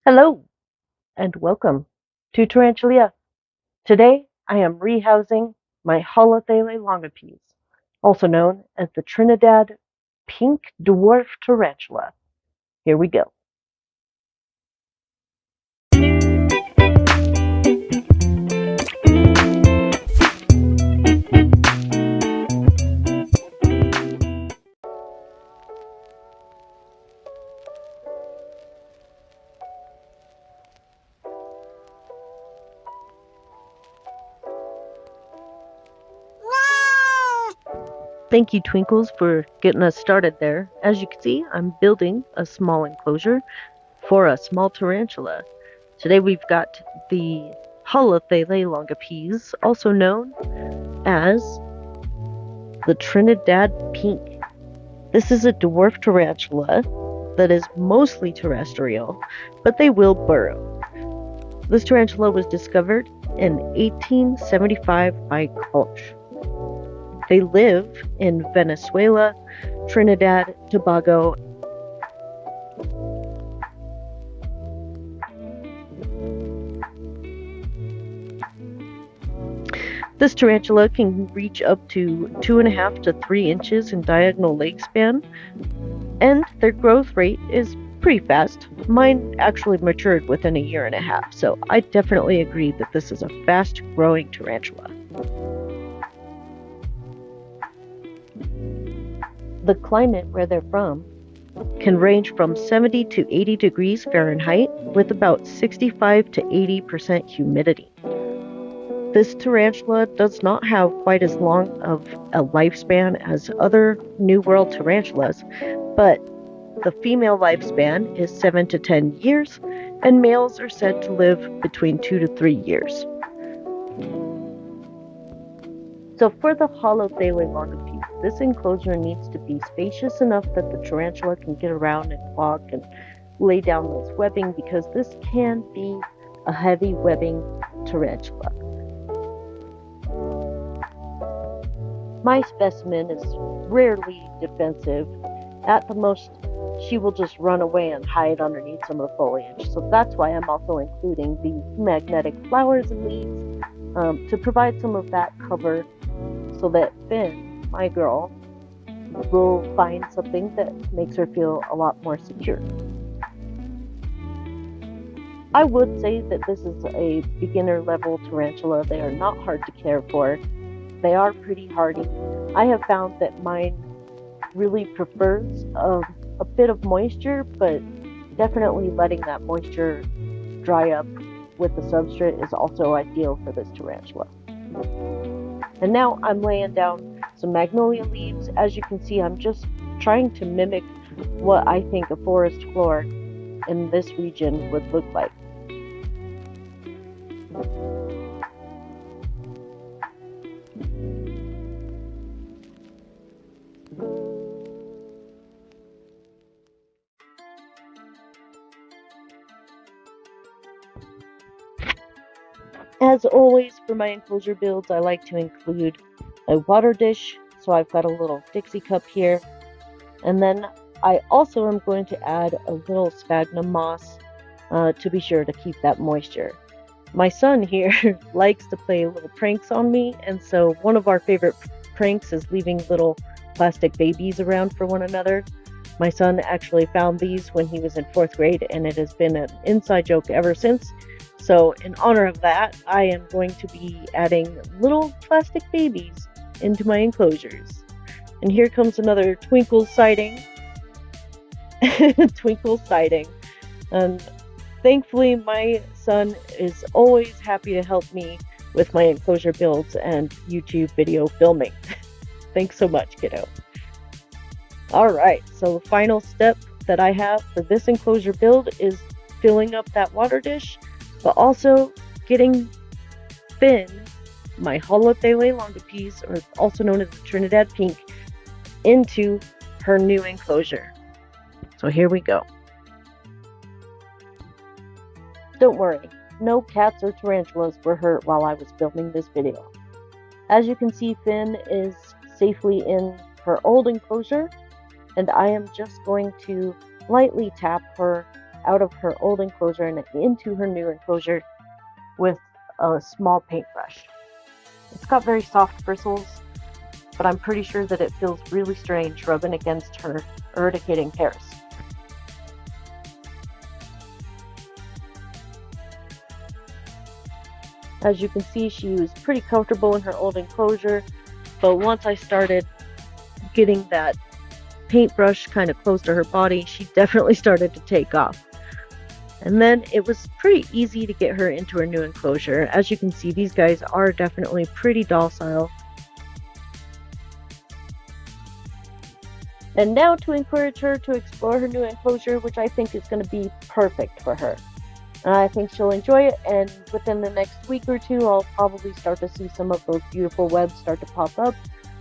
Hello and welcome to Tarantulas. Today I am rehousing my Holothele longipes, also known as the Trinidad pink dwarf tarantula. Here we go. Thank you, Twinkles, for getting us started there. As you can see, I'm building a small enclosure for a small tarantula. Today we've got the Holothele longipes, also known as the Trinidad pink. This is a dwarf tarantula that is mostly terrestrial, but they will burrow. This tarantula was discovered in 1875 by Koch. They live in Venezuela, Trinidad, Tobago. This tarantula can reach up to 2.5 to 3 inches in diagonal leg span, and their growth rate is pretty fast. Mine actually matured within 1.5 years, so I definitely agree that this is a fast-growing tarantula. The climate where they're from can range from 70 to 80 degrees Fahrenheit with about 65 to 80% humidity. This tarantula does not have quite as long of a lifespan as other New World tarantulas, but the female lifespan is 7 to 10 years, and males are said to live between 2 to 3 years. So for the Holothele longipes, this enclosure needs to be spacious enough that the tarantula can get around and walk and lay down those webbing, because this can be a heavy webbing tarantula. My specimen is rarely defensive. At the most, she will just run away and hide underneath some of the foliage. So that's why I'm also including these magnetic flowers and leaves to provide some of that cover, so that Finn, my girl, will find something that makes her feel a lot more secure. I would say that this is a beginner level tarantula. They are not hard to care for. They are pretty hardy. I have found that mine really prefers a bit of moisture, but definitely letting that moisture dry up with the substrate is also ideal for this tarantula. And now I'm laying down some magnolia leaves. As you can see, I'm just trying to mimic what I think a forest floor in this region would look like. As always, for my enclosure builds, I like to include a water dish, so I've got a little Dixie cup here. And then I also am going to add a little sphagnum moss to be sure to keep that moisture. My son here likes to play little pranks on me, and so one of our favorite pranks is leaving little plastic babies around for one another. My son actually found these when he was in 4th grade, and it has been an inside joke ever since. So in honor of that, I am going to be adding little plastic babies into my enclosures. And here comes another Twinkle sighting. Twinkle sighting. And thankfully, my son is always happy to help me with my enclosure builds and YouTube video filming. Thanks so much, kiddo. Alright, so the final step that I have for this enclosure build is filling up that water dish, but also getting Finn, my Holothele longipes, or also known as the Trinidad pink, into her new enclosure. So here we go. Don't worry, no cats or tarantulas were hurt while I was filming this video. As you can see, Finn is safely in her old enclosure, and I am just going to lightly tap her out of her old enclosure and into her new enclosure with a small paintbrush. It's got very soft bristles, but I'm pretty sure that it feels really strange rubbing against her urticating hairs. As you can see, she was pretty comfortable in her old enclosure, but once I started getting that paintbrush kind of close to her body, she definitely started to take off. And then it was pretty easy to get her into her new enclosure. As you can see, these guys are definitely pretty docile. And now to encourage her to explore her new enclosure, which I think is going to be perfect for her. I think she'll enjoy it, and within the next week or two, I'll probably start to see some of those beautiful webs start to pop up.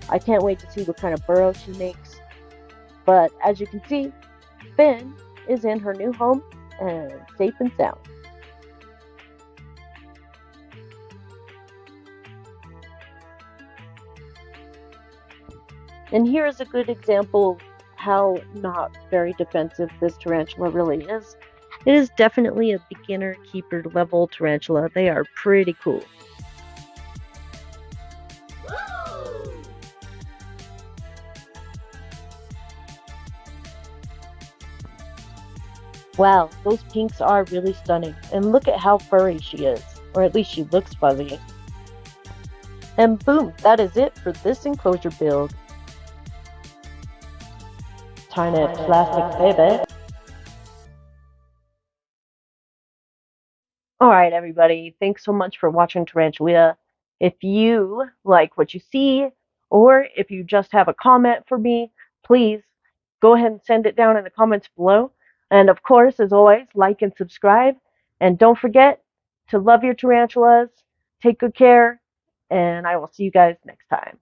I can't wait to see what kind of burrow she makes. But as you can see, Finn is in her new home and safe and sound. And here is a good example of how not very defensive this tarantula really is. It is definitely a beginner keeper level tarantula. They are pretty cool. Wow, those pinks are really stunning. And look at how furry she is. Or at least she looks fuzzy. And boom, that is it for this enclosure build. Tiny plastic baby. Alright everybody, thanks so much for watching Tarantula. If you like what you see, or if you just have a comment for me, please go ahead and send it down in the comments below. And of course, as always, like and subscribe. And don't forget to love your tarantulas, take good care, and I will see you guys next time.